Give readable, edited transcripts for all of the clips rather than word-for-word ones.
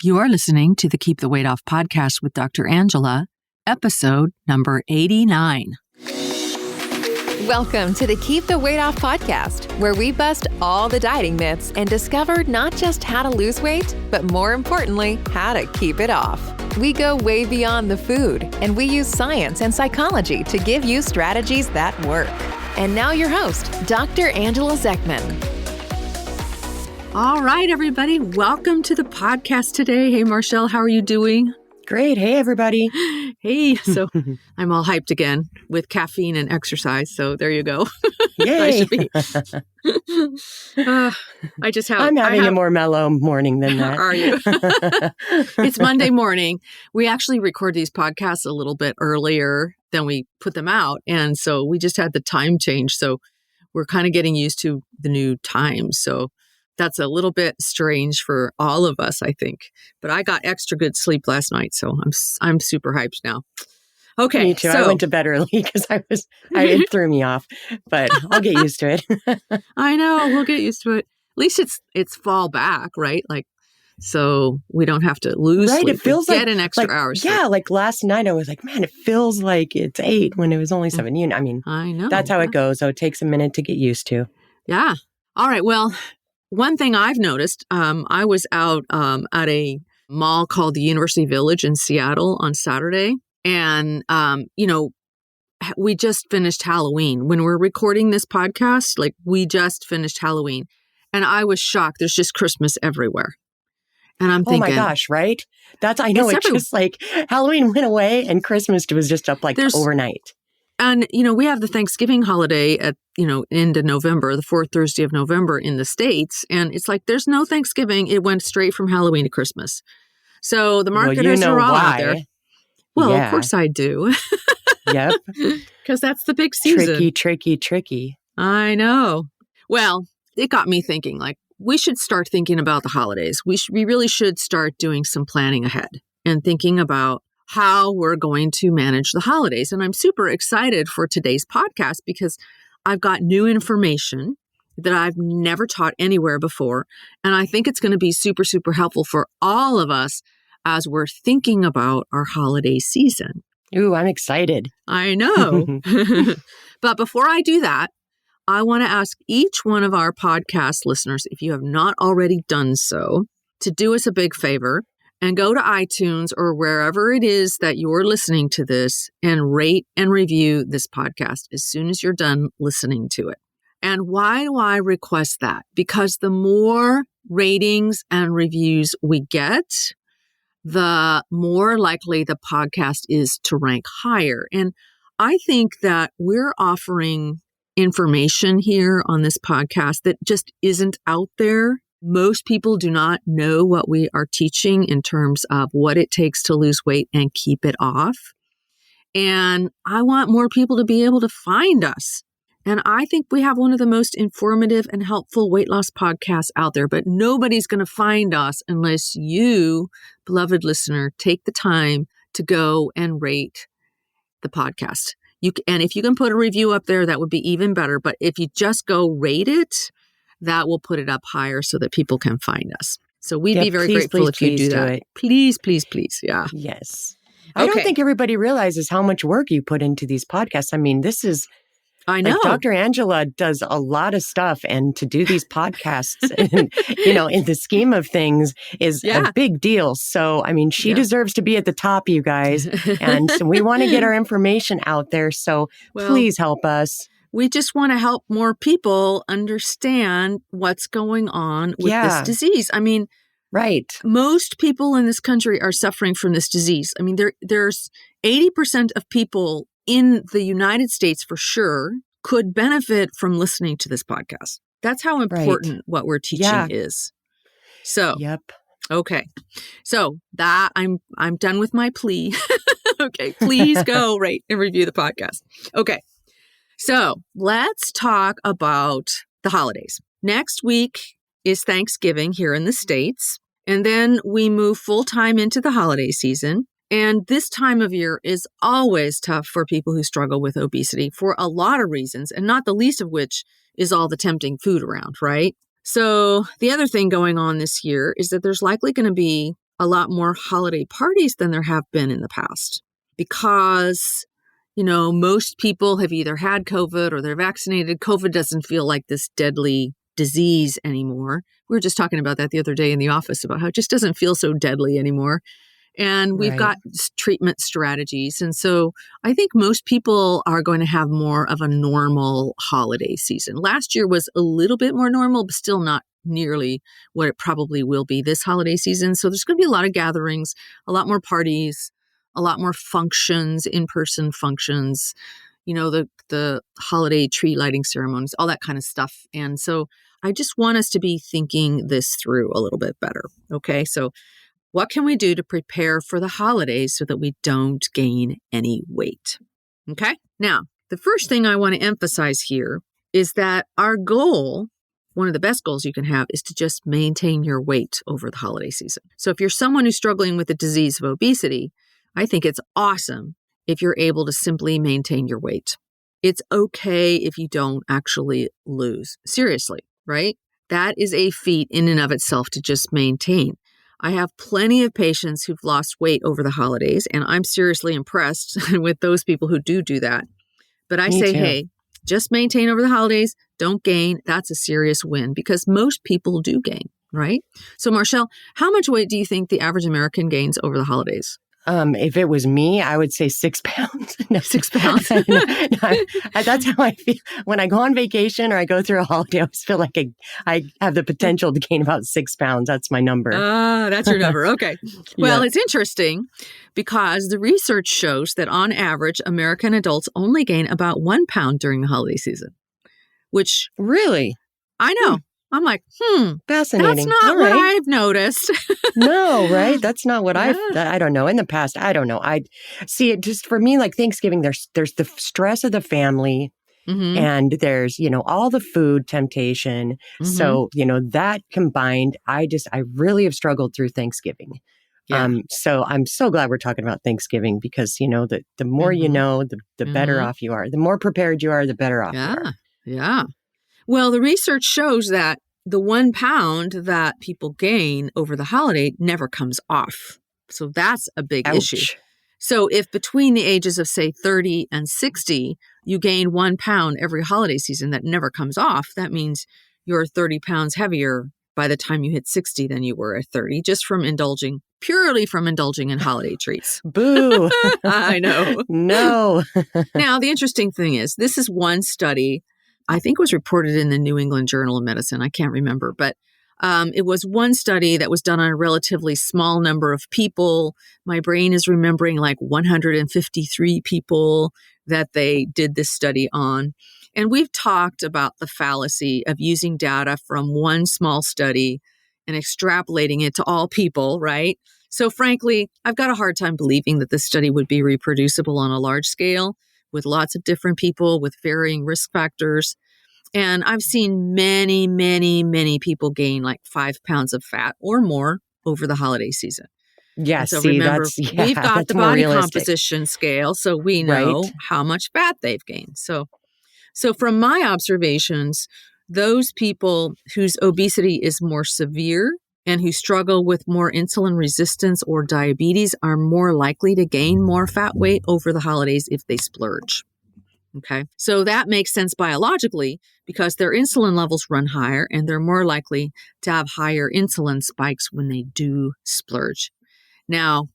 You are listening to the Keep the Weight Off podcast with Dr. Angela, episode number 89. Welcome to the Keep the Weight Off podcast, where we bust all the dieting myths and discover not just how to lose weight, but more importantly, how to keep it off. We go way beyond the food, and we use science and psychology to give you strategies that work. And now your host, Dr. Angela Zechmann. All right, everybody. Welcome to the podcast today. Hey, Marchelle, how are you doing? Great. Hey, everybody. Hey. So I'm all hyped again with caffeine and exercise. So there you go. Yay. I'm having a more mellow morning than that. Are you? It's Monday morning. We actually record these podcasts a little bit earlier than we put them out. And so we just had the time change. So we're kind of getting used to the new time. So that's a little bit strange for all of us, I think. But I got extra good sleep last night, so I'm super hyped now. Okay, me too. I went to bed early because it threw me off, but I'll get used to it. I know, we'll get used to it. At least it's fall back, right? Like, so we don't have to lose sleep. It feels get an extra hour. Yeah, like last night I was like, man, it feels like it's 8 when it was only 7. I know. That's how it goes. So it takes a minute to get used to. Yeah. All right. Well, one thing I've noticed, I was out at a mall called the University Village in Seattle on Saturday. And, we just finished Halloween. When we're recording this podcast, we just finished Halloween. And I was shocked. There's just Christmas everywhere. And I'm thinking, oh my gosh, right? I know it's just like Halloween went away and Christmas was just up overnight. And, we have the Thanksgiving holiday at, end of November, the fourth Thursday of November in the States. And it's like, there's no Thanksgiving. It went straight from Halloween to Christmas. So the marketers are all out there. Well, yeah. Of course I do. Yep. Because that's the big season. Tricky. I know. Well, it got me thinking, we should start thinking about the holidays. We really should start doing some planning ahead and thinking about how we're going to manage the holidays. And I'm super excited for today's podcast because I've got new information that I've never taught anywhere before. And I think it's going to be super, super helpful for all of us as we're thinking about our holiday season. Ooh, I'm excited. I know. But before I do that, I want to ask each one of our podcast listeners, if you have not already done so, to do us a big favor and go to iTunes or wherever it is that you're listening to this and rate and review this podcast as soon as you're done listening to it. And why do I request that? Because the more ratings and reviews we get, the more likely the podcast is to rank higher. And I think that we're offering information here on this podcast that just isn't out there. Most people do not know what we are teaching in terms of what it takes to lose weight and keep it off. And I want more people to be able to find us. And I think we have one of the most informative and helpful weight loss podcasts out there, but nobody's going to find us unless you, beloved listener, take the time to go and rate the podcast. And if you can put a review up there, that would be even better. But if you just go rate it, that will put it up higher so that people can find us. So we'd be very grateful if you do that. Please. Yeah. Yes. I don't think everybody realizes how much work you put into these podcasts. I mean, I know. Dr. Angela does a lot of stuff, and to do these podcasts, in the scheme of things is a big deal. So, I mean, she deserves to be at the top, you guys. And so we want to get our information out there. So please help us. We just want to help more people understand what's going on with this disease. I mean, right. Most people in this country are suffering from this disease. I mean, there's 80% of people in the United States for sure could benefit from listening to this podcast. That's how important what we're teaching is. So, okay. So that I'm done with my plea. Okay. Please go rate and review the podcast. Okay. So let's talk about the holidays. Next week is Thanksgiving here in the States. And then we move full time into the holiday season. And this time of year is always tough for people who struggle with obesity for a lot of reasons, and not the least of which is all the tempting food around, right? So the other thing going on this year is that there's likely going to be a lot more holiday parties than there have been in the past because, most people have either had COVID or they're vaccinated. COVID doesn't feel like this deadly disease anymore. We were just talking about that the other day in the office about how it just doesn't feel so deadly anymore. And we've got treatment strategies. And so I think most people are going to have more of a normal holiday season. Last year was a little bit more normal, but still not nearly what it probably will be this holiday season. So there's going to be a lot of gatherings, a lot more parties, a lot more functions, in-person functions, the holiday tree lighting ceremonies, all that kind of stuff. And so I just want us to be thinking this through a little bit better. Okay, so what can we do to prepare for the holidays so that we don't gain any weight? Okay, now, the first thing I want to emphasize here is that our goal, one of the best goals you can have, is to just maintain your weight over the holiday season. So if you're someone who's struggling with the disease of obesity, I think it's awesome if you're able to simply maintain your weight. It's okay if you don't actually lose. Seriously, right? That is a feat in and of itself to just maintain. I have plenty of patients who've lost weight over the holidays, and I'm seriously impressed with those people who do that. But I say, hey, just maintain over the holidays, don't gain. That's a serious win because most people do gain, right? So Marchelle, how much weight do you think the average American gains over the holidays? If it was me, I would say 6 pounds. No, 6 pounds. That's how I feel. When I go on vacation or I go through a holiday, I always feel like I have the potential to gain about 6 pounds. That's my number. That's your number. Okay. Well, It's interesting because the research shows that on average, American adults only gain about 1 pound during the holiday season, which... Really? I know. I'm like, fascinating. That's not what I've noticed. No, right? That's not what I don't know. In the past, I don't know. I see it just for me, like Thanksgiving, there's the stress of the family and there's, all the food temptation. So, that combined, I really have struggled through Thanksgiving. Yeah. So I'm so glad we're talking about Thanksgiving because, the more you know, the better off you are. The more prepared you are, the better off you are. Yeah. Well, the research shows that the 1 pound that people gain over the holiday never comes off. So that's a big issue. So if between the ages of, say, 30 and 60, you gain 1 pound every holiday season that never comes off, that means you're 30 pounds heavier by the time you hit 60 than you were at 30, just purely from indulging in holiday treats. Boo. I know. No. Now, the interesting thing is, this is one study I think was reported in the New England Journal of Medicine. I can't remember, but it was one study that was done on a relatively small number of people. My brain is remembering like 153 people that they did this study on. And we've talked about the fallacy of using data from one small study and extrapolating it to all people, right? So frankly, I've got a hard time believing that this study would be reproducible on a large scale with lots of different people with varying risk factors. And I've seen many, many, many people gain like 5 pounds of fat or more over the holiday season. Yes, so remember, we've got the body composition scale, so we know how much fat they've gained. So from my observations, those people whose obesity is more severe and who struggle with more insulin resistance or diabetes are more likely to gain more fat weight over the holidays if they splurge. Okay, so that makes sense biologically because their insulin levels run higher and they're more likely to have higher insulin spikes when they do splurge. Now,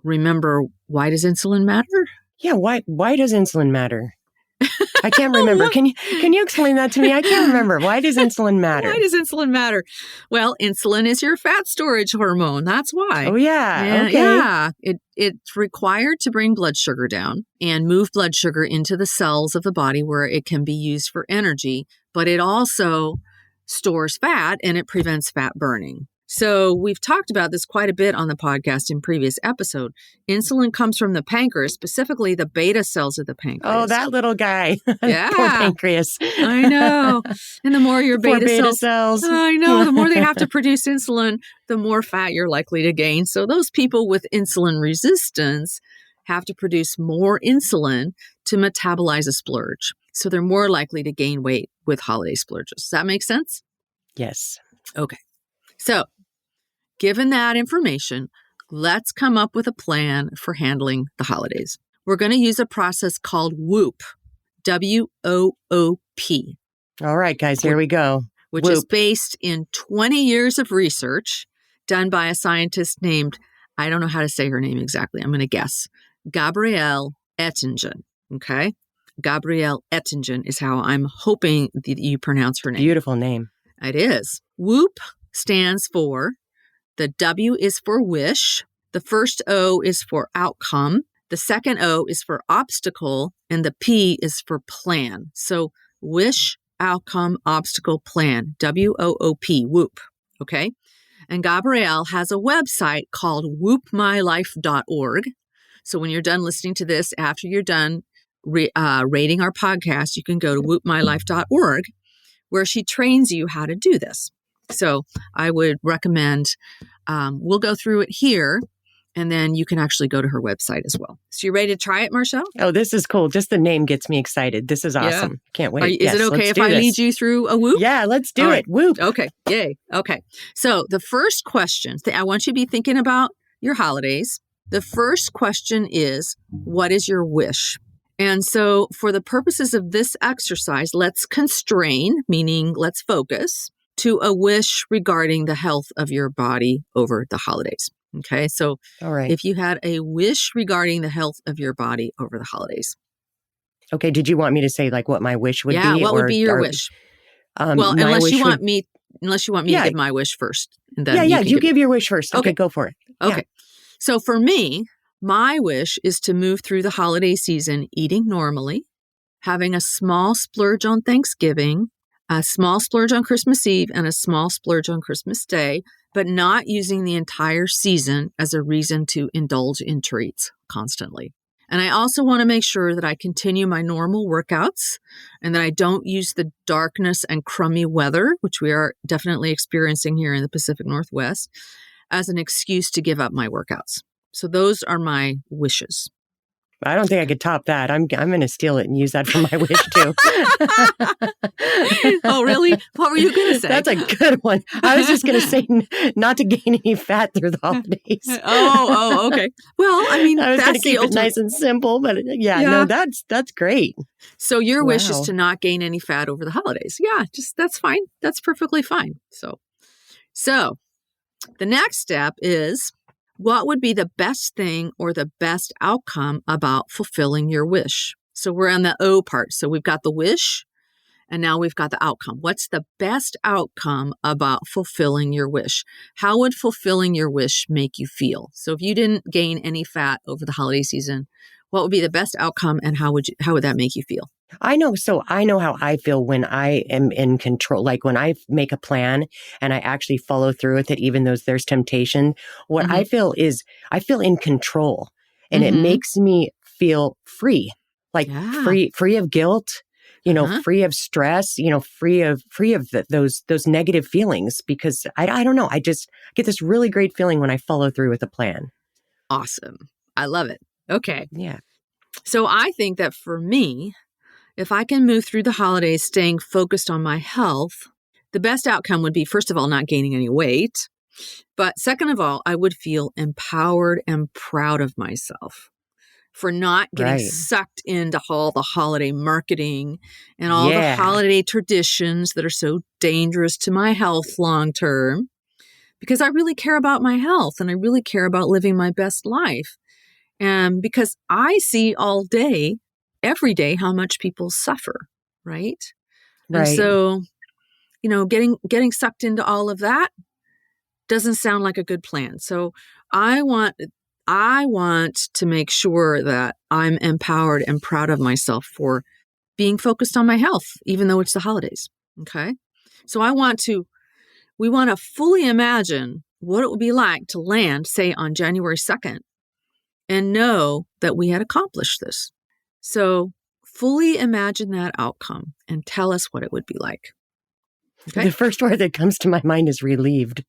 remember, why does insulin matter? Yeah, why does insulin matter? I can't remember. Can you explain that to me? I can't remember. Why does insulin matter? Why does insulin matter? Well, insulin is your fat storage hormone. That's why. Oh, yeah. Okay. Yeah. It's required to bring blood sugar down and move blood sugar into the cells of the body where it can be used for energy, but it also stores fat and it prevents fat burning. So we've talked about this quite a bit on the podcast in previous episode. Insulin comes from the pancreas, specifically the beta cells of the pancreas. Oh, that little guy. Yeah. Poor pancreas. I know. And the more your beta cells. I know. The more they have to produce insulin, the more fat you're likely to gain. So those people with insulin resistance have to produce more insulin to metabolize a splurge. So they're more likely to gain weight with holiday splurges. Does that make sense? Yes. Okay. So, given that information, let's come up with a plan for handling the holidays. We're going to use a process called WOOP, WOOP. All right, guys, here we go. Which is based in 20 years of research done by a scientist named, I don't know how to say her name exactly. I'm going to guess, Gabriele Oettingen. Okay? Gabriele Oettingen is how I'm hoping that you pronounce her name. Beautiful name. It is. WOOP stands for, the W is for wish, the first O is for outcome, the second O is for obstacle, and the P is for plan. So wish, outcome, obstacle, plan, WOOP, WOOP, okay? And Gabrielle has a website called woopmylife.org. So when you're done listening to this, after you're done rating our podcast, you can go to woopmylife.org, where she trains you how to do this. So I would recommend, we'll go through it here, and then you can actually go to her website as well. So you ready to try it, Marchelle? Oh, this is cool. Just the name gets me excited. This is awesome. Yeah. Can't wait. Is it okay if I lead you through a WOOP? Yeah, let's do it. WOOP. Okay. Yay. Okay. So the first question, I want you to be thinking about your holidays. The first question is, what is your wish? And so for the purposes of this exercise, let's constrain, meaning let's focus, to a wish regarding the health of your body over the holidays. Okay, so all right. If you had a wish regarding the health of your body over the holidays. Okay, did you want me to say like what my wish would be? Yeah, what would be your wish? Well, unless you want me to give my wish first. And then you give your wish first. Okay, go for it. Okay, yeah. So for me, my wish is to move through the holiday season eating normally, having a small splurge on Thanksgiving, a small splurge on Christmas Eve, and a small splurge on Christmas Day, but not using the entire season as a reason to indulge in treats constantly. And I also want to make sure that I continue my normal workouts and that I don't use the darkness and crummy weather, which we are definitely experiencing here in the Pacific Northwest, as an excuse to give up my workouts. So those are my wishes. I don't think I could top that. I'm going to steal it and use that for my wish too. Oh, really? What were you going to say? That's a good one. I was just going to say not to gain any fat through the holidays. Oh, okay. Well, I mean, I was going to keep it nice and simple, but no, that's great. So your wish is to not gain any fat over the holidays. Yeah, that's fine. That's perfectly fine. So the next step is, what would be the best thing or the best outcome about fulfilling your wish? So we're on the O part. So we've got the wish, and now we've got the outcome. What's the best outcome about fulfilling your wish? How would fulfilling your wish make you feel? So if you didn't gain any fat over the holiday season, what would be the best outcome, and how would that make you feel? I know how I feel when I am in control. Like when I make a plan and I actually follow through with it, even though there's temptation, what I feel is I feel in control, and it makes me feel free, like free of guilt, free of stress, free of those negative feelings, because I don't know. I just get this really great feeling when I follow through with a plan. Awesome. I love it. Okay. Yeah. So I think that for me, if I can move through the holidays staying focused on my health, the best outcome would be, first of all, not gaining any weight. But second of all, I would feel empowered and proud of myself for not getting sucked into all the holiday marketing and all the holiday traditions that are so dangerous to my health long term. Because I really care about my health, and I really care about living my best life. And because I see all day, every day, how much people suffer, right? And so, getting sucked into all of that doesn't sound like a good plan. So I want to make sure that I'm empowered and proud of myself for being focused on my health, even though it's the holidays. Okay. So we want to fully imagine what it would be like to land, say, on January 2nd and know that we had accomplished this. So fully imagine that outcome and tell us what it would be like. Okay? The first word that comes to my mind is relieved.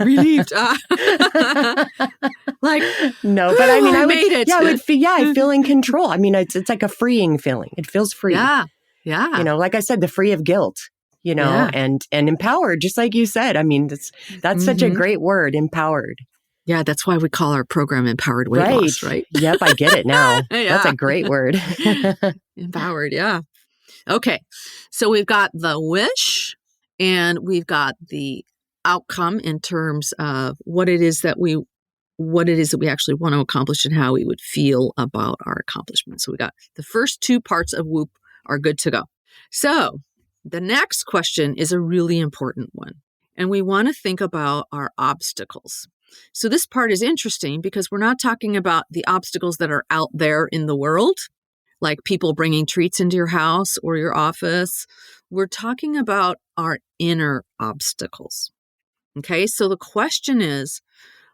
Relieved. No, but I mean, I made it. Yeah, I feel in control. I mean, it's like a freeing feeling. It feels free. Yeah. Like I said, the free of guilt, and empowered, just like you said. I mean, that's such a great word, empowered. Yeah, that's why we call our program Empowered Weight Loss, right? Yep, I get it now. Yeah. That's a great word. Empowered, yeah. Okay, so we've got the wish and we've got the outcome in terms of what it is that we actually want to accomplish and how we would feel about our accomplishment. So we got the first two parts of WOOP are good to go. So the next question is a really important one. And we want to think about our obstacles. So this part is interesting because we're not talking about the obstacles that are out there in the world, like people bringing treats into your house or your office. We're talking about our inner obstacles. Okay, so the question is,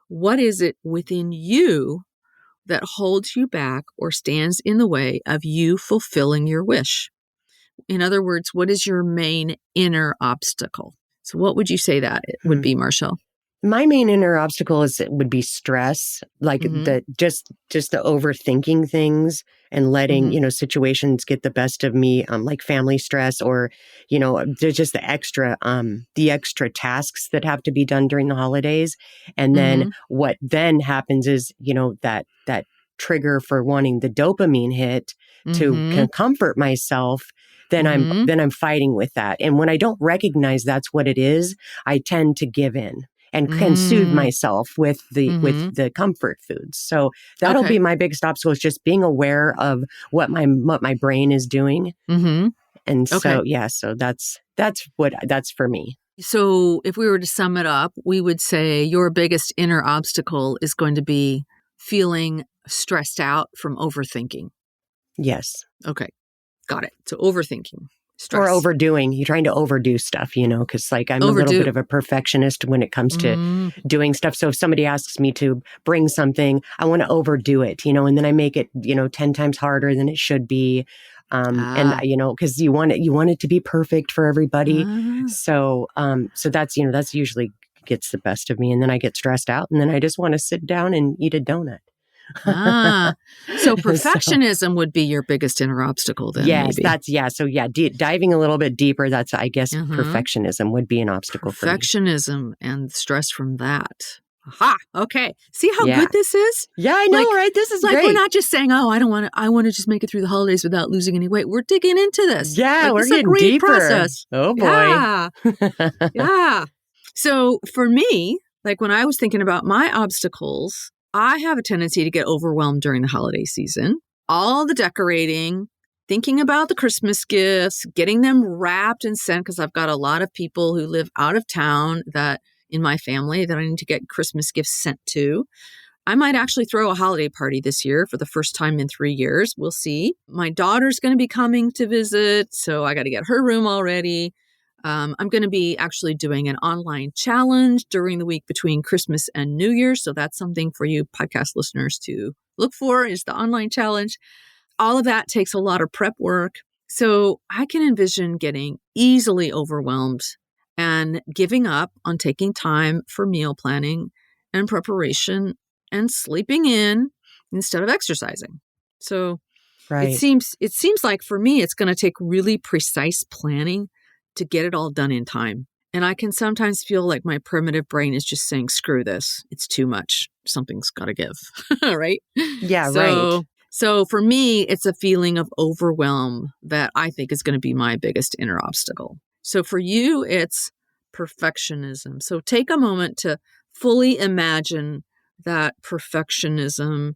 what is it within you that holds you back or stands in the way of you fulfilling your wish? In other words, what is your main inner obstacle? So what would you say that it would be, Marchelle? My main inner obstacle would be stress, like the just the overthinking things and letting, situations get the best of me, like family stress or, there's just the extra tasks that have to be done during the holidays. And then what then happens is, that trigger for wanting the dopamine hit to comfort myself. Then I'm fighting with that. And when I don't recognize that's what it is, I tend to give in and can soothe myself with the comfort foods. So that'll be my biggest obstacle, is just being aware of what my brain is doing. And so so that's for me. So if we were to sum it up, we would say your biggest inner obstacle is going to be feeling stressed out from overthinking. Yes. Okay. Got it. So overthinking. Stress. Or overdoing. You're trying to overdo stuff, because I'm a little bit of a perfectionist when it comes to doing stuff. So if somebody asks me to bring something, I want to overdo it, and then I make it, 10 times harder than it should be. And, because you want it to be perfect for everybody. So that's usually gets the best of me. And then I get stressed out and then I just want to sit down and eat a donut. So perfectionism would be your biggest inner obstacle then, yes, maybe. So diving a little bit deeper, that's, I guess, perfectionism would be an obstacle for me. Perfectionism and stress from that. Aha. Okay. See how good this is? Yeah, I know, right? This is like great. We're not just saying, I want to just make it through the holidays without losing any weight. We're digging into this. Yeah, we're getting deeper. Process. Oh boy. Yeah. Yeah. So for me, like when I was thinking about my obstacles, I have a tendency to get overwhelmed during the holiday season. All the decorating, thinking about the Christmas gifts, getting them wrapped and sent, because I've got a lot of people who live out of town that in my family that I need to get Christmas gifts sent to. I might actually throw a holiday party this year for the first time in 3 years. We'll see. My daughter's going to be coming to visit, so I got to get her room all ready. I'm going to be actually doing an online challenge during the week between Christmas and New Year. So that's something for you podcast listeners to look for, is the online challenge. All of that takes a lot of prep work. So I can envision getting easily overwhelmed and giving up on taking time for meal planning and preparation and sleeping in instead of exercising. So it seems like for me, it's going to take really precise planning to get it all done in time. And I can sometimes feel like my primitive brain is just saying, screw this. It's too much. Something's got to give, right? Yeah, right. So for me, it's a feeling of overwhelm that I think is going to be my biggest inner obstacle. So for you, it's perfectionism. So take a moment to fully imagine that perfectionism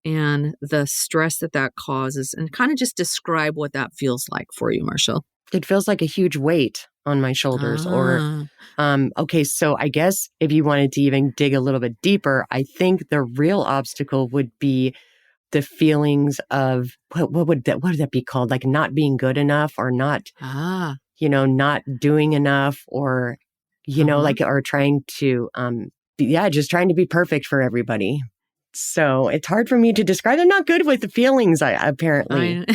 and the stress that causes and kind of just describe what that feels like for you, Marchelle. It feels like a huge weight on my shoulders. Okay, so I guess if you wanted to even dig a little bit deeper, I think the real obstacle would be the feelings of, what would that be called? Like not being good enough or not, not doing enough or, or trying to, just trying to be perfect for everybody. So it's hard for me to describe. I'm not good with the feelings, apparently.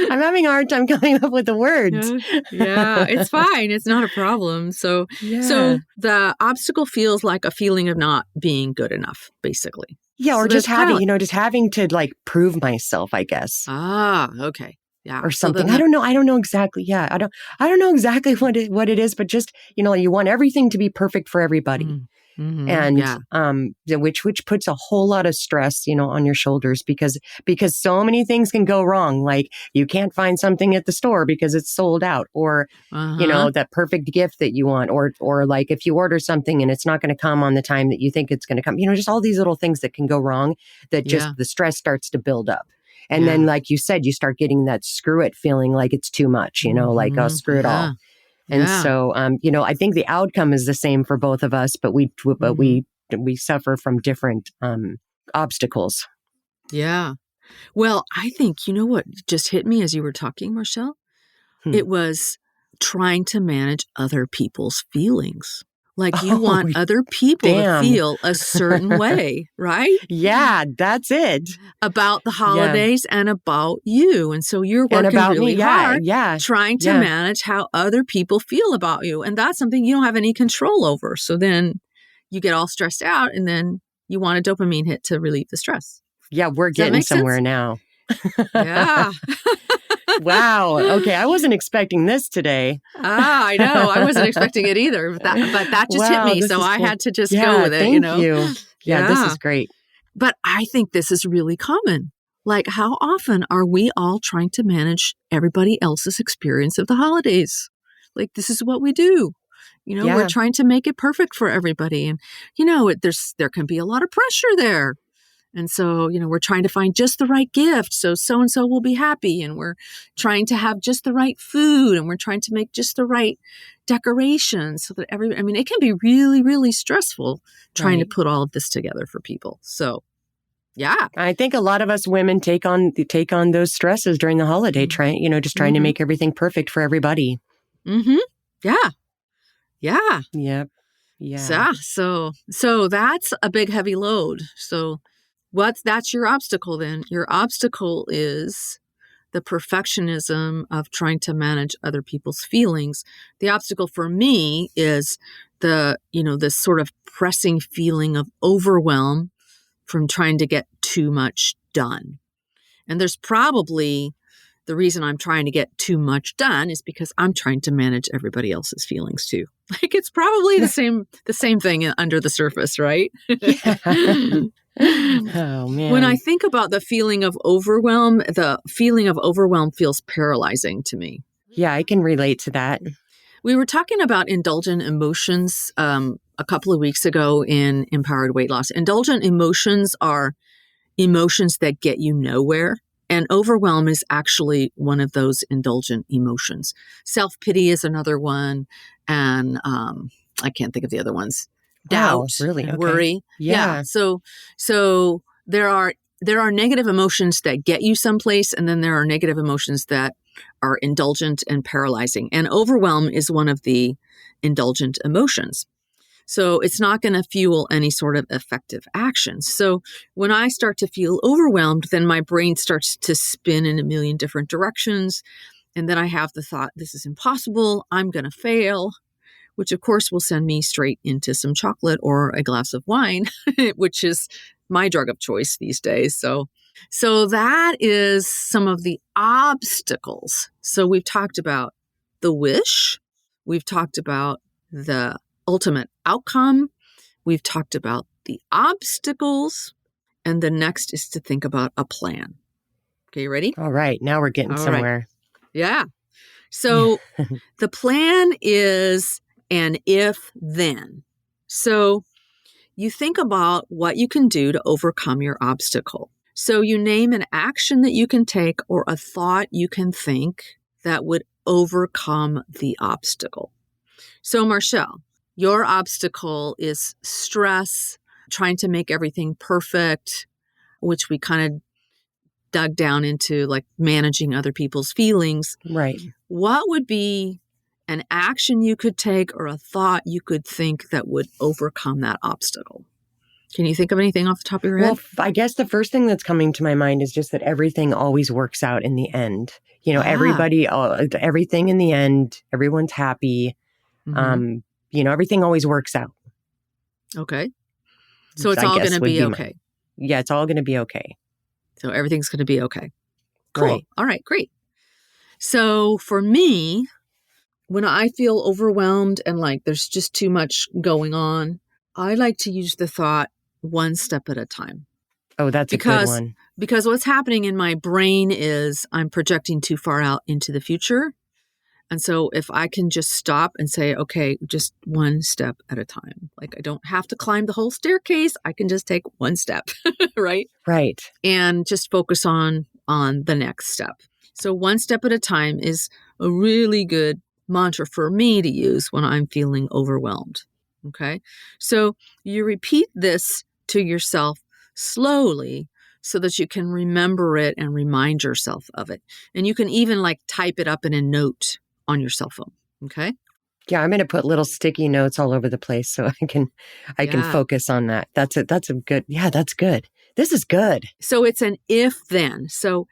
I'm having a hard time coming up with the words. Yeah, it's fine. It's not a problem. So the obstacle feels like a feeling of not being good enough, basically. Yeah, or just having to like prove myself, I guess. Okay. Yeah. Or something. I don't know exactly. Yeah. I don't know exactly what it is, but just, you want everything to be perfect for everybody. And Yeah. which puts a whole lot of stress, on your shoulders because so many things can go wrong. Like you can't find something at the store because it's sold out, or that perfect gift that you want, or like if you order something and it's not going to come on the time that you think it's going to come. Just all these little things that can go wrong. That just the stress starts to build up, and then like you said, you start getting that screw it feeling, like it's too much. Like screw it all. And so, I think the outcome is the same for both of us, but we suffer from different obstacles. Yeah. Well, I think, what just hit me as you were talking, Marchelle? It was trying to manage other people's feelings. Like you want other people to feel a certain way, right? Yeah, that's it. About the holidays and about you. And so you're working really hard trying to manage how other people feel about you. And that's something you don't have any control over. So then you get all stressed out and then you want a dopamine hit to relieve the stress. Yeah, we're getting somewhere now. Yeah. Wow. Okay. I wasn't expecting this today. I know. I wasn't expecting it either. But that just hit me. So I had to just go with it, Thank you. Yeah, this is great. But I think this is really common. Like, how often are we all trying to manage everybody else's experience of the holidays? Like, this is what we do. We're trying to make it perfect for everybody. And, there can be a lot of pressure there. And so, we're trying to find just the right gift so-and-so will be happy. And we're trying to have just the right food. And we're trying to make just the right decorations so that it can be really, really stressful trying to put all of this together for people. So, yeah. I think a lot of us women take on those stresses during the holiday, trying to make everything perfect for everybody. Mm-hmm. Yeah. Yeah. Yep. Yeah. So that's a big, heavy load. So that's your obstacle then? Your obstacle is the perfectionism of trying to manage other people's feelings. The obstacle for me is this sort of pressing feeling of overwhelm from trying to get too much done. And there's probably the reason I'm trying to get too much done is because I'm trying to manage everybody else's feelings too. Like it's probably the same thing under the surface, right? Yeah. Oh, man. When I think about the feeling of overwhelm feels paralyzing to me. Yeah, I can relate to that. We were talking about indulgent emotions a couple of weeks ago in Empowered Weight Loss. Indulgent emotions are emotions that get you nowhere. And overwhelm is actually one of those indulgent emotions. Self-pity is another one. And I can't think of the other ones. Doubt, really? And worry. Yeah. So there are negative emotions that get you someplace, and then there are negative emotions that are indulgent and paralyzing. And overwhelm is one of the indulgent emotions. So it's not going to fuel any sort of effective actions. So when I start to feel overwhelmed, then my brain starts to spin in a million different directions. And then I have the thought, this is impossible. I'm going to fail, which of course will send me straight into some chocolate or a glass of wine, which is my drug of choice these days. So that is some of the obstacles. So we've talked about the wish. We've talked about the ultimate outcome. We've talked about the obstacles. And the next is to think about a plan. Okay, you ready? All right. Now we're getting somewhere. Right. Yeah. So the plan is an if-then. So you think about what you can do to overcome your obstacle. So you name an action that you can take or a thought you can think that would overcome the obstacle. So Marchelle, your obstacle is stress, trying to make everything perfect, which we kind of dug down into, like managing other people's feelings. Right. What would be an action you could take or a thought you could think that would overcome that obstacle? Can you think of anything off the top of your head? Well, I guess the first thing that's coming to my mind is just that everything always works out in the end. Everybody, everything in the end, everyone's happy. Mm-hmm. Everything always works out. Okay. So it's all going to be okay. Yeah, it's all going to be okay. So everything's going to be okay. Cool. Right. All right, great. So for me, when I feel overwhelmed and like there's just too much going on, I like to use the thought one step at a time. Oh, that's a good one. Because what's happening in my brain is I'm projecting too far out into the future. And so if I can just stop and say, okay, just one step at a time, like I don't have to climb the whole staircase. I can just take one step, right? Right. And just focus on the next step. So one step at a time is a really good mantra for me to use when I'm feeling overwhelmed. Okay. So you repeat this to yourself slowly so that you can remember it and remind yourself of it. And you can even like type it up in a note on your cell phone. Okay. Yeah, I'm going to put little sticky notes all over the place so I can focus on that. That's a good. Yeah, that's good. This is good. So it's an if then. So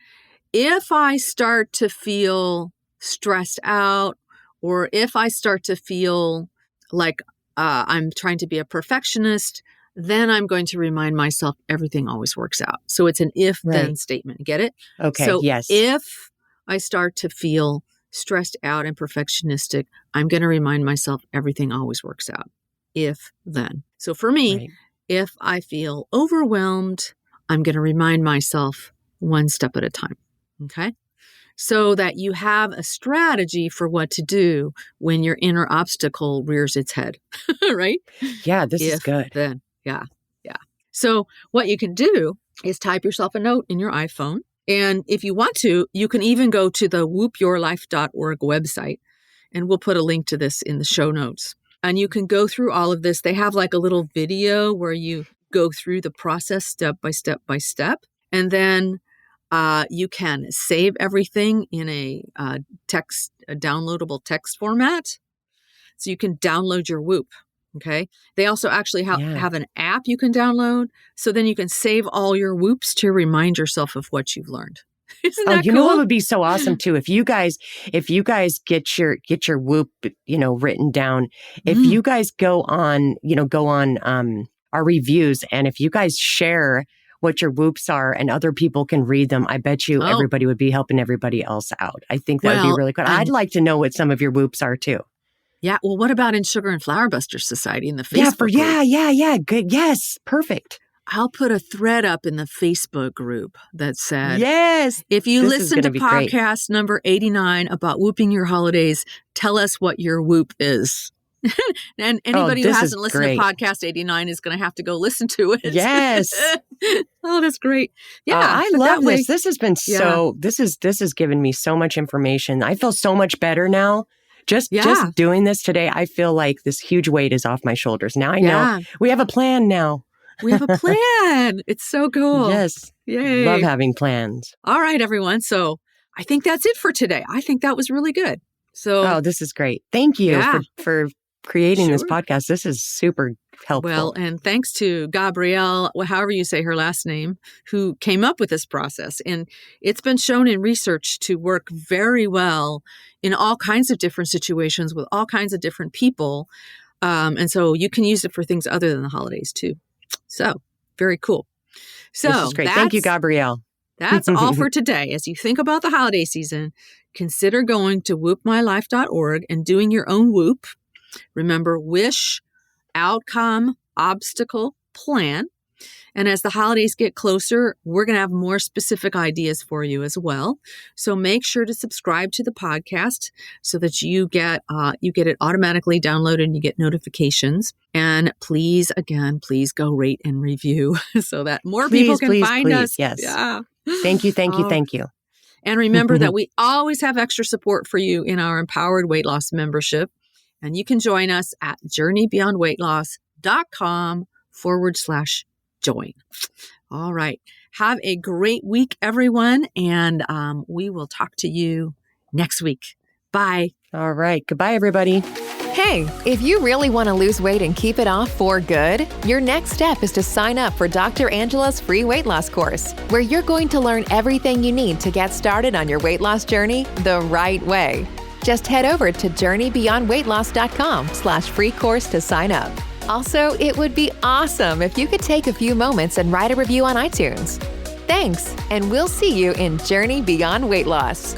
if I start to feel stressed out, or if I start to feel like I'm trying to be a perfectionist, then I'm going to remind myself everything always works out. So it's an if then statement. Get it? Okay. So yes. If I start to feel stressed out and perfectionistic, I'm going to remind myself everything always works out. If then. So for me, if I feel overwhelmed, I'm going to remind myself one step at a time. Okay. So that you have a strategy for what to do when your inner obstacle rears its head. Right? Yeah, this is good. Then. Yeah. Yeah. So what you can do is type yourself a note in your iPhone. And if you want to, you can even go to the woopyourlife.org website, and we'll put a link to this in the show notes. And you can go through all of this. They have like a little video where you go through the process step by step by step. And then you can save everything in a downloadable text format. So you can download your WOOP. Okay. They also actually have an app you can download. So then you can save all your WOOPs to remind yourself of what you've learned. Isn't that cool? You know what would be so awesome too? If you guys get your WOOP, written down, if you guys go on our reviews, and if you guys share what your WOOPs are and other people can read them, I bet you everybody would be helping everybody else out. I think that would be really good. I'd like to know what some of your WOOPs are too. Yeah. Well, what about in Sugar and Flower Busters Society in the Facebook group? Yeah. Good. Yes. Perfect. I'll put a thread up in the Facebook group that said, yes, if you listen to podcast number 89 about whooping your holidays, tell us what your WOOP is. And anybody who hasn't listened to podcast 89 is going to have to go listen to it. Yes. Oh, that's great. Yeah. I love this. This has been this has given me so much information. I feel so much better now. Just doing this today, I feel like this huge weight is off my shoulders. Now I know we have a plan now. We have a plan. It's so cool. Yes. Yay. Love having plans. All right, everyone. So I think that's it for today. I think that was really good. So this is great. Thank you for creating this podcast. This is super helpful. Well, and thanks to Gabrielle, however you say her last name, who came up with this process. And it's been shown in research to work very well in all kinds of different situations with all kinds of different people. And so you can use it for things other than the holidays too. So very cool. So this is great. Thank you, Gabrielle. That's all for today. As you think about the holiday season, consider going to woopmylife.org and doing your own WOOP. Remember, wish, outcome, obstacle, plan. And as the holidays get closer, we're going to have more specific ideas for you as well. So make sure to subscribe to the podcast so that you get it automatically downloaded and you get notifications. And please go rate and review so that more people can find us. Yes. Yeah. Thank you. And remember that we always have extra support for you in our Empowered Weight Loss membership. And you can join us at journeybeyondweightloss.com/join. All right. Have a great week, everyone. And we will talk to you next week. Bye. All right. Goodbye, everybody. Hey, if you really want to lose weight and keep it off for good, your next step is to sign up for Dr. Angela's free weight loss course, where you're going to learn everything you need to get started on your weight loss journey the right way. Just head over to journeybeyondweightloss.com/free course to sign up. Also, it would be awesome if you could take a few moments and write a review on iTunes. Thanks, and we'll see you in Journey Beyond Weight Loss.